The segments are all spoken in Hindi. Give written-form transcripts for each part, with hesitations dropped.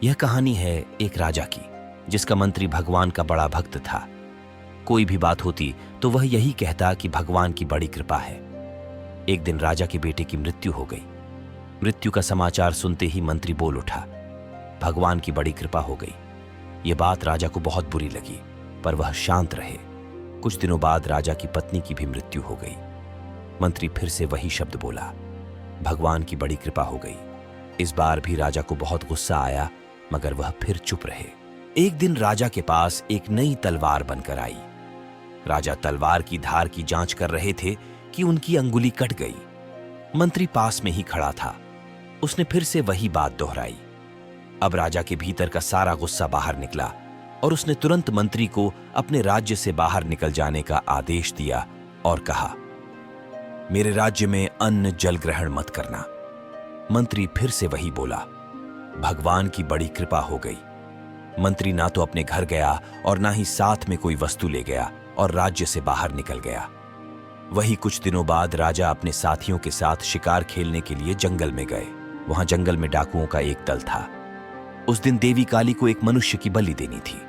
यह कहानी है एक राजा की, जिसका मंत्री भगवान का बड़ा भक्त था। कोई भी बात होती तो वह यही कहता कि भगवान की बड़ी कृपा है। एक दिन राजा के बेटे की मृत्यु हो गई। मृत्यु का समाचार सुनते ही मंत्री बोल उठा, भगवान की बड़ी कृपा हो गई। यह बात राजा को बहुत बुरी लगी, पर वह शांत रहे। कुछ दिनों बाद राजा की पत्नी की भी मृत्यु हो गई। मंत्री फिर से वही शब्द बोला, भगवान की बड़ी कृपा हो गई। इस बार भी राजा को बहुत गुस्सा आया, मगर वह फिर चुप रहे। एक दिन राजा के पास एक नई तलवार बनकर आई। राजा तलवार की धार की जांच कर रहे थे कि उनकी अंगुली कट गई। मंत्री पास में ही खड़ा था। उसने फिर से वही बात दोहराई। अब राजा के भीतर का सारा गुस्सा बाहर निकला और उसने तुरंत मंत्री को अपने राज्य से बाहर निकल जाने का आदेश दिया और कहा, मेरे राज्य में अन्न जल ग्रहण मत करना। मंत्री फिर से वही बोला, भगवान की बड़ी कृपा हो गई। मंत्री ना तो अपने घर गया और ना ही साथ में कोई वस्तु ले गया और राज्य से बाहर निकल गया। वही कुछ दिनों बाद राजा अपने साथियों के साथ शिकार खेलने के लिए जंगल में गए। वहां जंगल में डाकुओं का एक दल था। उस दिन देवी काली को एक मनुष्य की बलि देनी थी।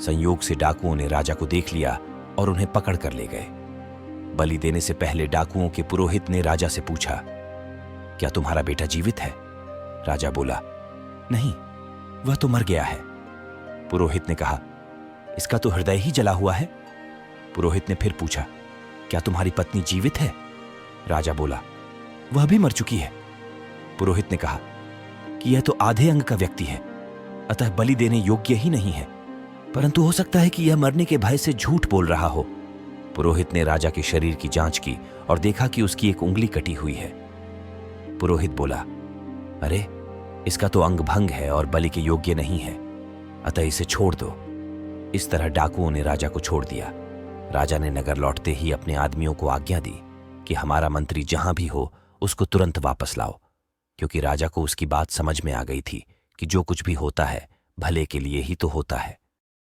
संयोग से डाकुओं ने राजा को देख लिया और उन्हें पकड़ कर ले गए। बलि देने से पहले डाकुओं के पुरोहित ने राजा से पूछा, क्या तुम्हारा बेटा जीवित है? राजा बोला, नहीं, वह तो मर गया है। पुरोहित ने कहा, इसका तो हृदय ही जला हुआ है। पुरोहित ने फिर पूछा, क्या तुम्हारी पत्नी जीवित है? राजा बोला, वह भी मर चुकी है। पुरोहित ने कहा कि यह तो आधे अंग का व्यक्ति है, अतः बलि देने योग्य ही नहीं है, परंतु हो सकता है कि यह मरने के भय से झूठ बोल रहा हो। पुरोहित ने राजा के शरीर की जांच की और देखा कि उसकी एक उंगली कटी हुई है। पुरोहित बोला, अरे, इसका तो अंग भंग है और बलि के योग्य नहीं है, अतः इसे छोड़ दो। इस तरह डाकुओं ने राजा को छोड़ दिया। राजा ने नगर लौटते ही अपने आदमियों को आज्ञा दी कि हमारा मंत्री जहां भी हो उसको तुरंत वापस लाओ, क्योंकि राजा को उसकी बात समझ में आ गई थी कि जो कुछ भी होता है भले के लिए ही तो होता है।